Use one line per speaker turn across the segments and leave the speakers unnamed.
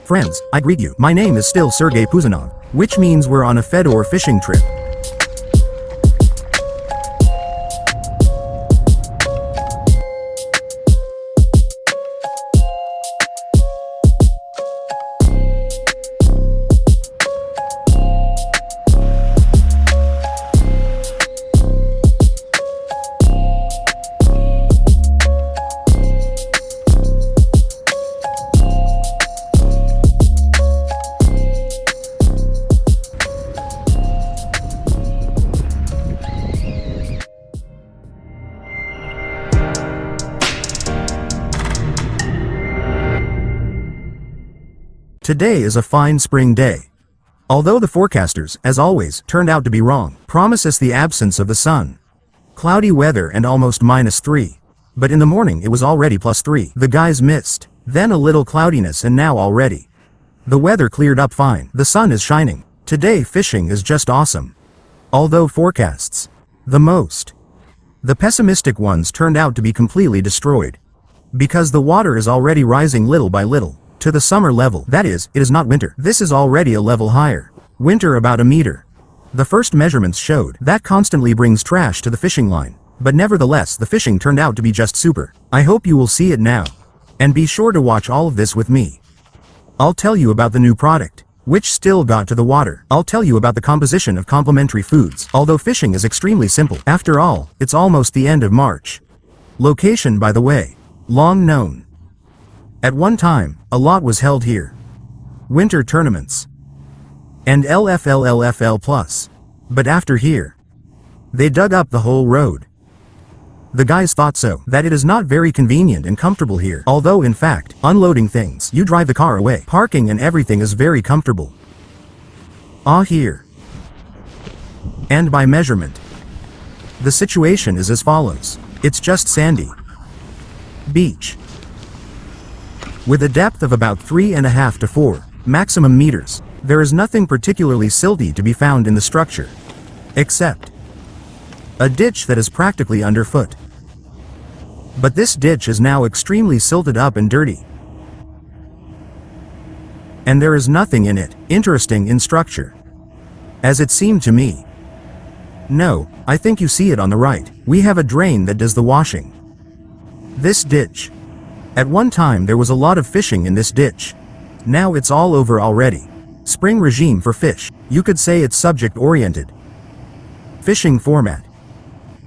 Friends, I greet you. My name is still Sergey Puzanov, which means we're on a Fedor fishing trip. Today is a fine spring day. Although the forecasters, as always, turned out to be wrong, promise us the absence of the sun. Cloudy weather and almost -3. But in the morning it was already +3. The skies mist, then a little cloudiness, and now already the weather cleared up fine. The sun is shining. Today fishing is just awesome. Although forecasts, the pessimistic ones turned out to be completely destroyed. Because the water is already rising little by little to the summer level. That is, it is not winter. This is already a level higher. Winter about a meter. The first measurements showed that constantly brings trash to the fishing line. But nevertheless, the fishing turned out to be just super. I hope you will see it now. And be sure to watch all of this with me. I'll tell you about the new product, which still got to the water. I'll tell you about the composition of complementary foods. Although fishing is extremely simple. After all, it's almost the end of March. Location, by the way, long known. At one time, a lot was held here. Winter tournaments. And LFL+. But after here, they dug up the whole road. The guys thought so, that it is not very convenient and comfortable here. Although in fact, unloading things, you drive the car away. Parking and everything is very comfortable. Here. And by measurement, the situation is as follows. It's just sandy beach, with a depth of about 3.5 to 4 maximum meters. There is nothing particularly silty to be found in the structure, except a ditch that is practically underfoot. But this ditch is now extremely silted up and dirty. And there is nothing in it interesting in structure, as it seemed to me. No, I think you see it on the right. We have a drain that does the washing. This ditch. At one time there was a lot of fishing in this ditch. Now it's all over already. Spring regime for fish. You could say it's subject-oriented fishing format.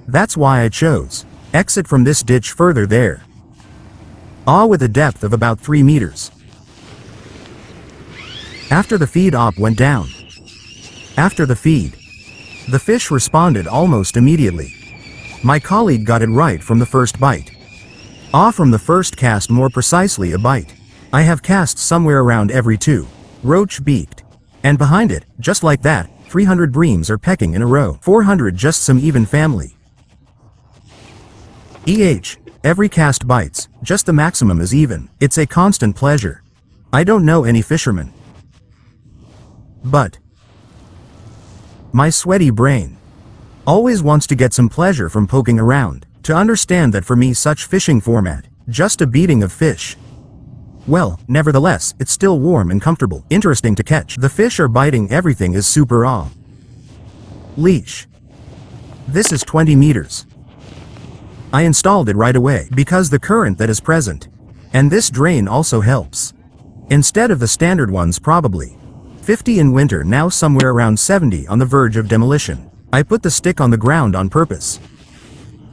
That's why I chose exit from this ditch further there. With a depth of about 3 meters. After the feed op went down. After the feed, the fish responded almost immediately. My colleague got it right from the first bite. From the first cast, more precisely a bite. I have cast somewhere around every 2. Roach beaked. And behind it, just like that, 300 breams are pecking in a row. 400 just some even family. Every cast bites, just the maximum is even. It's a constant pleasure. I don't know any fisherman, but my sweaty brain always wants to get some pleasure from poking around. To understand that for me such fishing format, just a beating of fish. Well, nevertheless, it's still warm and comfortable. Interesting to catch. The fish are biting, everything is super raw. Leash. This is 20 meters. I installed it right away because the current that is present. And this drain also helps. Instead of the standard ones probably 50 in winter, now somewhere around 70 on the verge of demolition. I put the stick on the ground on purpose,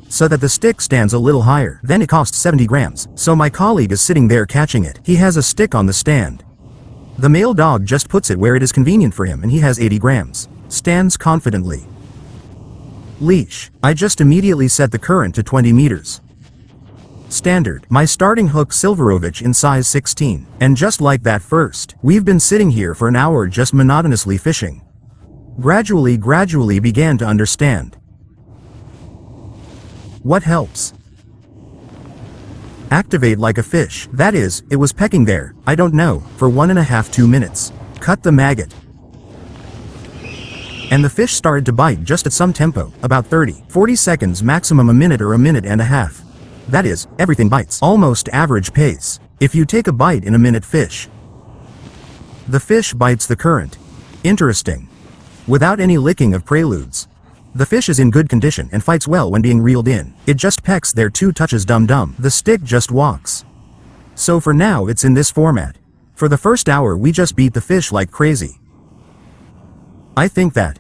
so that the stick stands a little higher. Then it costs 70 grams, so my colleague is sitting there catching it. He has a stick on the stand. The male dog just puts it where it is convenient for him and he has 80 grams. Stands confidently. Leash. I just immediately set the current to 20 meters. Standard. My starting hook Silverovich in size 16. And just like that first, we've been sitting here for an hour just monotonously fishing. Gradually began to understand. What helps? Activate like a fish. That is, it was pecking there, I don't know, for 1.5–2 minutes. Cut the maggot. And the fish started to bite just at some tempo, about 30–40 seconds maximum, a minute or a minute and a half. That is, everything bites. Almost average pace. If you take a bite in a minute, fish The fish bites the current. Interesting. Without any licking of preludes. The fish is in good condition and fights well when being reeled in. It just pecks their 2 touches dum-dum. The stick just walks. So for now it's in this format. For the first hour we just beat the fish like crazy. I think that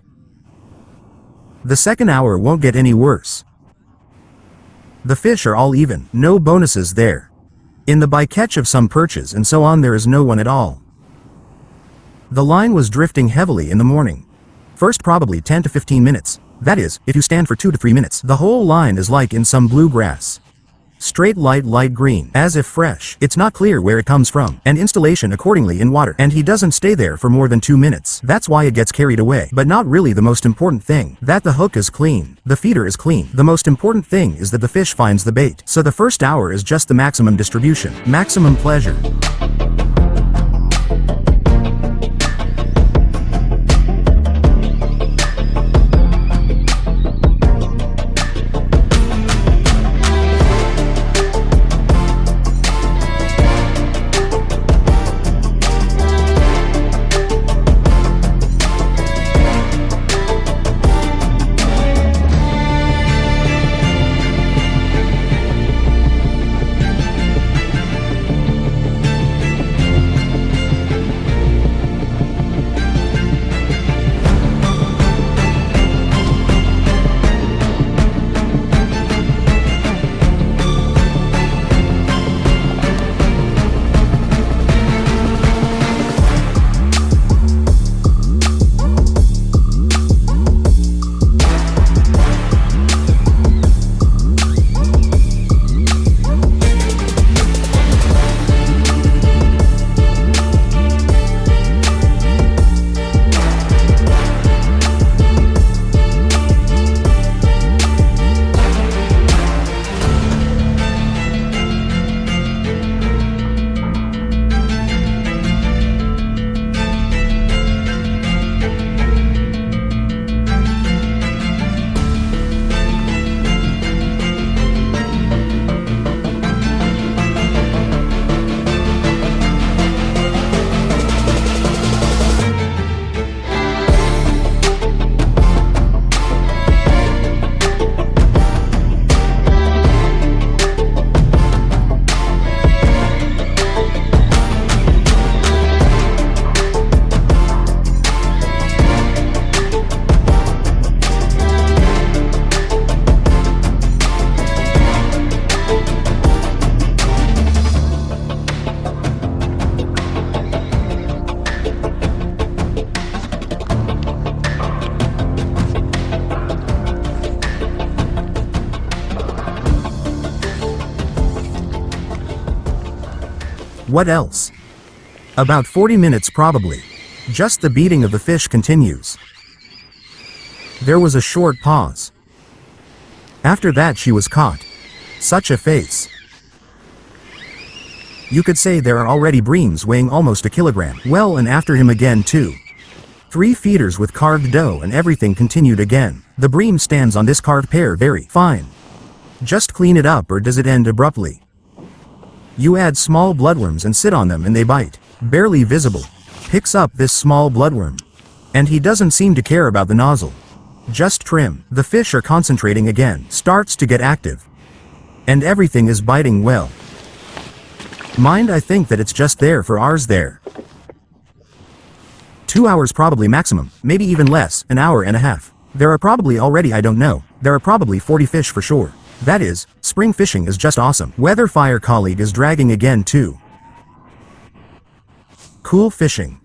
the second hour won't get any worse. The fish are all even, no bonuses there. In the bycatch of some perches and so on there is no one at all. The line was drifting heavily in the morning. First probably 10 to 15 minutes. That is, if you stand for 2 to 3 minutes. The whole line is like in some bluegrass. Straight light green, as if fresh. It's not clear where it comes from, and installation accordingly in water, and he doesn't stay there for more than 2 minutes. That's why it gets carried away. But not really the most important thing. That the hook is clean. The feeder is clean. The most important thing is that the fish finds the bait. So the first hour is just the maximum distribution. Maximum pleasure. What else? About 40 minutes probably. Just the beating of the fish continues. There was a short pause. After that she was caught. Such a face. You could say there are already breams weighing almost a kilogram. Well, and after him again too. 3 feeders with carved dough and everything continued again. The bream stands on this carved pair very fine. Just clean it up, or does it end abruptly? You add small bloodworms and sit on them and they bite. Barely visible. Picks up this small bloodworm. And he doesn't seem to care about the nozzle. Just trim. The fish are concentrating again. Starts to get active. And everything is biting well. Mind, I think that it's just there for ours there. 2 hours probably maximum, maybe even less, an hour and a half. There are probably already, I don't know, there are probably 40 fish for sure. That is, spring fishing is just awesome. Weatherfire colleague is dragging again too. Cool fishing.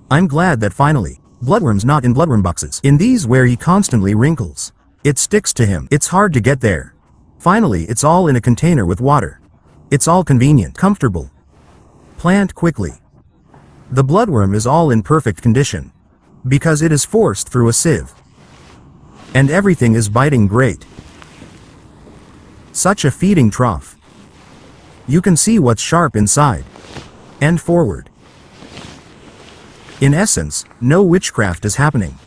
I'm glad that finally, bloodworms not in bloodworm boxes. In these where he constantly wrinkles. It sticks to him. It's hard to get there. Finally it's all in a container with water. It's all convenient, comfortable. Plant quickly. The bloodworm is all in perfect condition. Because it is forced through a sieve. And everything is biting great. Such a feeding trough. You can see what's sharp inside. And forward. In essence, no witchcraft is happening.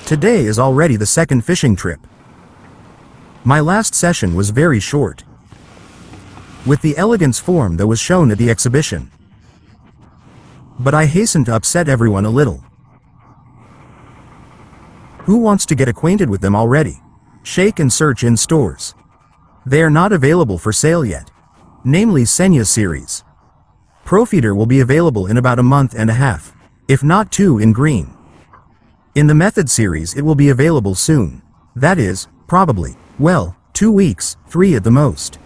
Today is already the second fishing trip. My last session was very short. with the elegance form that was shown at the exhibition. But I hasten to upset everyone a little. Who wants to get acquainted with them already? Shake and search in stores. They are not available for sale yet. Namely Senya series. Profeeder will be available in about a month and a half, if not 2 in green. In the Method series it will be available soon. That is, probably, well, 2 weeks, 3 at the most.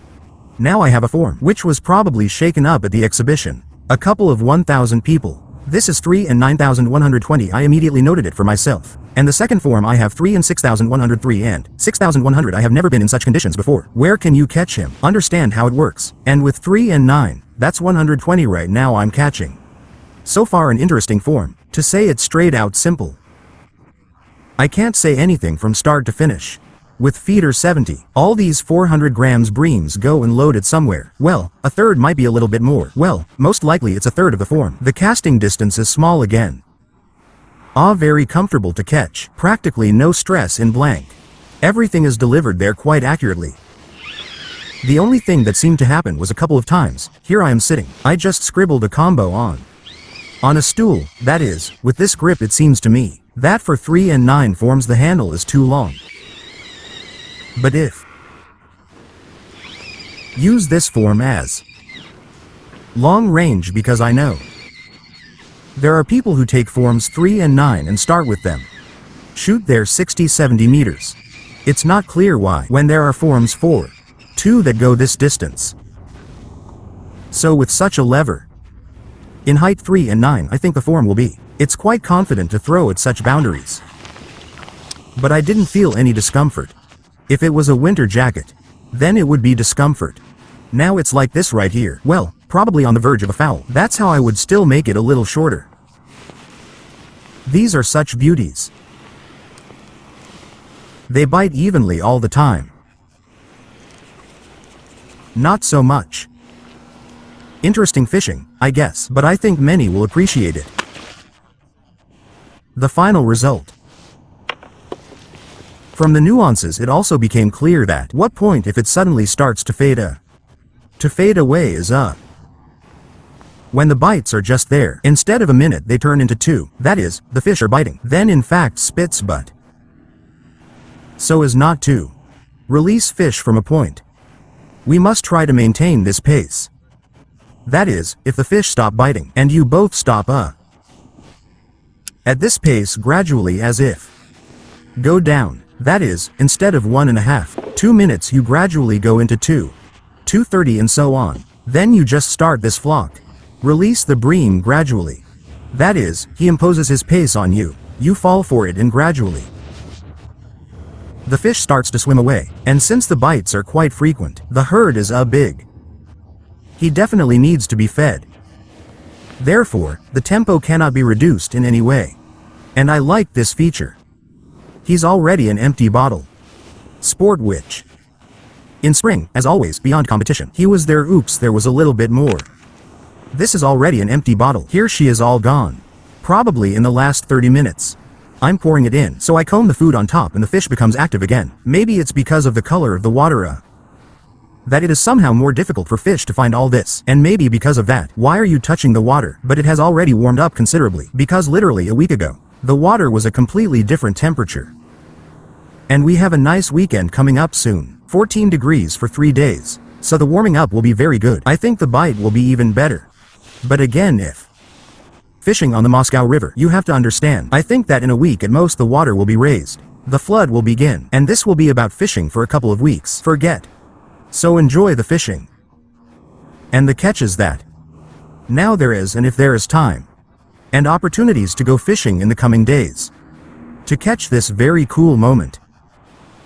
Now I have a form, which was probably shaken up at the exhibition. A couple of 1,000 people. This is 3 and 9,120. I immediately noted it for myself. And the second form I have 3 and 6,103 and 6,100. I have never been in such conditions before. Where can you catch him? Understand how it works. And with 3 and 9, that's 120 right now I'm catching. So far an interesting form. To say it straight out simple. I can't say anything from start to finish. With feeder 70, all these 400 grams breams go and load it somewhere. Well, a third might be a little bit more. Well, most likely it's a third of the form. The casting distance is small again. Very comfortable to catch. Practically no stress in blank. Everything is delivered there quite accurately. The only thing that seemed to happen was a couple of times. Here I am sitting. I just scribbled a combo on a stool. That is, with this grip it seems to me that for 3 and 9 forms the handle is too long. But if use this form as long range, because I know there are people who take forms 3 and 9 and start with them. Shoot their 60-70 meters. It's not clear why when there are forms 4, 2 that go this distance. So with such a lever, in height 3 and 9 I think the form will be. It's quite confident to throw at such boundaries. But I didn't feel any discomfort. If it was a winter jacket, then it would be discomfort. Now it's like this right here. Well, probably on the verge of a foul. That's how I would still make it a little shorter. These are such beauties. They bite evenly all the time. Not so much. Interesting fishing, I guess, but I think many will appreciate it. The final result. From the nuances it also became clear that what point if it suddenly starts to fade away is when the bites are just there. Instead of a minute they turn into 2, that is, the fish are biting, then in fact spits but so as not to release fish from a point. We must try to maintain this pace. That is, if the fish stop biting, and you both stop at this pace gradually as if go down. That is, instead of 1.5, 2 minutes you gradually go into 2, 2:30 and so on. Then you just start this flock. Release the bream gradually. That is, he imposes his pace on you. You fall for it and gradually the fish starts to swim away. And since the bites are quite frequent, the herd is big. He definitely needs to be fed. Therefore, the tempo cannot be reduced in any way. And I like this feature. He's already an empty bottle. Sport witch. In spring, as always, beyond competition. He was there. Oops, there was a little bit more. This is already an empty bottle. Here she is all gone. Probably in the last 30 minutes. I'm pouring it in, so I comb the food on top and the fish becomes active again. Maybe it's because of the color of the water that it is somehow more difficult for fish to find all this. And maybe because of that, why are you touching the water? But it has already warmed up considerably, because literally a week ago, the water was a completely different temperature. And we have a nice weekend coming up soon. 14 degrees for 3 days. So the warming up will be very good. I think the bite will be even better. But again, if fishing on the Moscow River, you have to understand, I think that in a week at most the water will be raised. The flood will begin. And this will be about fishing for a couple of weeks. Forget. So enjoy the fishing. And the catches that now there is, and if there is time and opportunities to go fishing in the coming days, to catch this very cool moment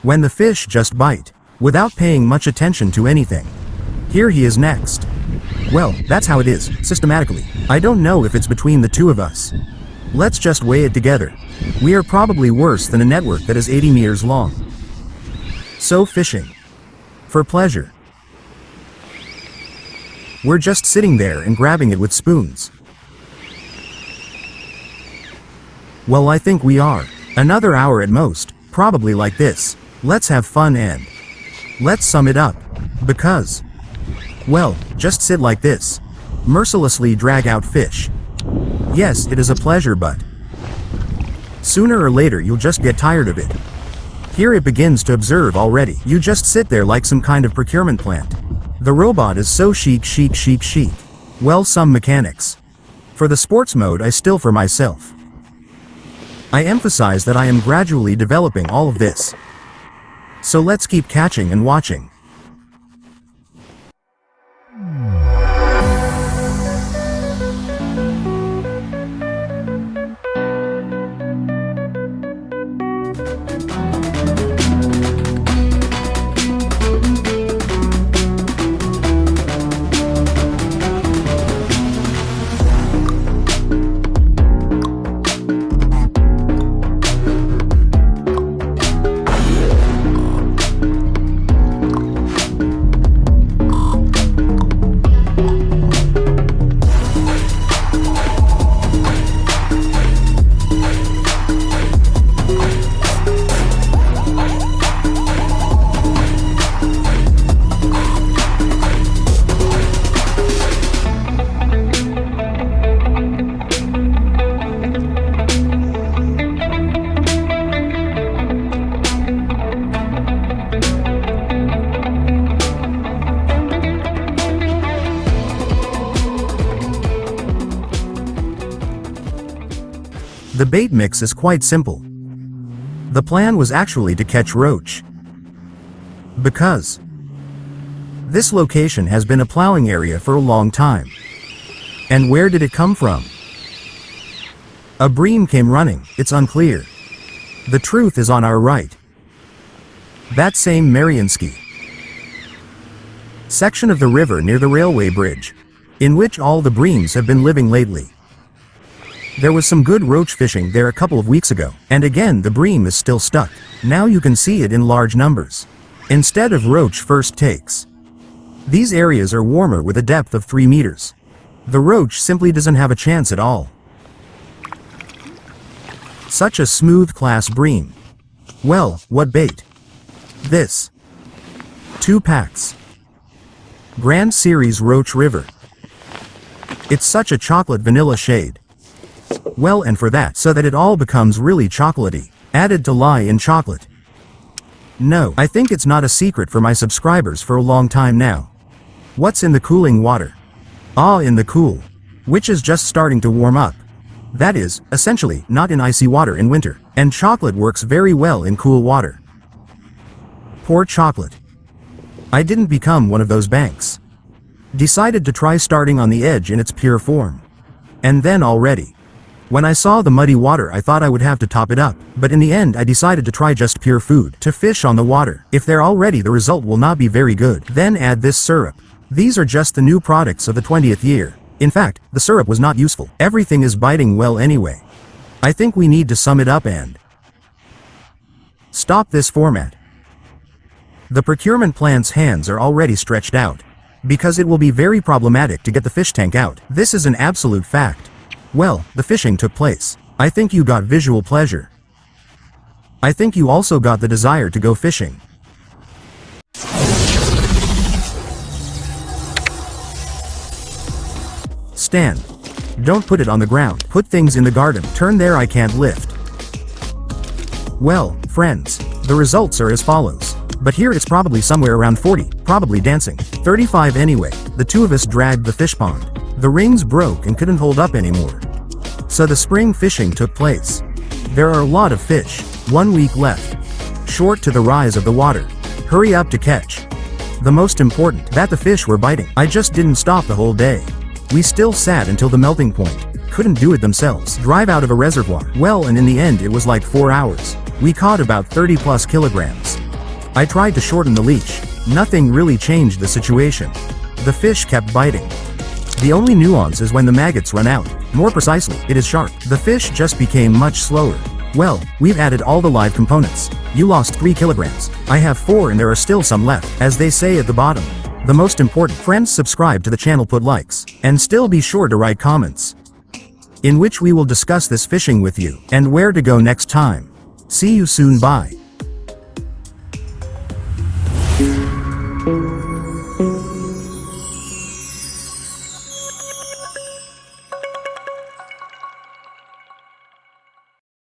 when the fish just bite without paying much attention to anything. Here he is next. Well, that's how it is, systematically. I don't know if it's between the two of us. Let's just weigh it together. We are probably worse than a network that is 80 meters long. So fishing for pleasure. We're just sitting there and grabbing it with spoons. Well, I think we are. Another hour at most, probably like this. Let's have fun and let's sum it up. Because Well, just sit like this. Mercilessly drag out fish. Yes, it is a pleasure, but sooner or later you'll just get tired of it. Here it begins to observe already. You just sit there like some kind of procurement plant. The robot is so chic. Well, some mechanics. For the sports mode, I still for myself. I emphasize that I am gradually developing all of this. So let's keep catching and watching. The bait mix is quite simple. The plan was actually to catch roach. Because this location has been a plowing area for a long time. And where did it come from? A bream came running, it's unclear. The truth is on our right. That same Mariinsky section of the river near the railway bridge, in which all the breams have been living lately. There was some good roach fishing there a couple of weeks ago, and again the bream is still stuck. Now you can see it in large numbers. Instead of roach first takes. These areas are warmer with a depth of 3 meters. The roach simply doesn't have a chance at all. Such a smooth class bream. Well, what bait? This. 2 packs. Grand Series Roach River. It's such a chocolate vanilla shade. Well, and for that, so that it all becomes really chocolatey, added to lie in chocolate. No, I think it's not a secret for my subscribers for a long time now. What's in the cooling water? In the cool. Which is just starting to warm up. That is, essentially, not in icy water in winter, and chocolate works very well in cool water. Poor chocolate. I didn't become one of those banks. Decided to try starting on the edge in its pure form. And then already. When I saw the muddy water, I thought I would have to top it up, but in the end I decided to try just pure food, to fish on the water. If they're already, the result will not be very good. Then add this syrup. These are just the new products of the 20th year. In fact, the syrup was not useful. Everything is biting well anyway. I think we need to sum it up and stop this format. The procurement plant's hands are already stretched out, because it will be very problematic to get the fish tank out. This is an absolute fact. Well, the fishing took place. I think you got visual pleasure. I think you also got the desire to go fishing. Stand. Don't put it on the ground. Put things in the garden. Turn there, I can't lift. Well, friends, the results are as follows. But here it's probably somewhere around 40, probably dancing. 35 anyway. The two of us dragged the fish pond. The rings broke and couldn't hold up anymore. So the spring fishing took place. There are a lot of fish. 1 week left. Short to the rise of the water. Hurry up to catch. The most important, that the fish were biting. I just didn't stop the whole day. We still sat until the melting point. Couldn't do it themselves. Drive out of a reservoir. Well, and in the end it was like 4 hours. We caught about 30 plus kilograms. I tried to shorten the leash. Nothing really changed the situation. The fish kept biting. The only nuance is when the maggots run out. More precisely, it is sharp. The fish just became much slower. Well, we've added all the live components. You lost 3 kilograms. I have 4 and there are still some left, as they say at the bottom. The most important, friends, subscribe to the channel, put likes, and still be sure to write comments, in which we will discuss this fishing with you, and where to go next time. See you soon, bye.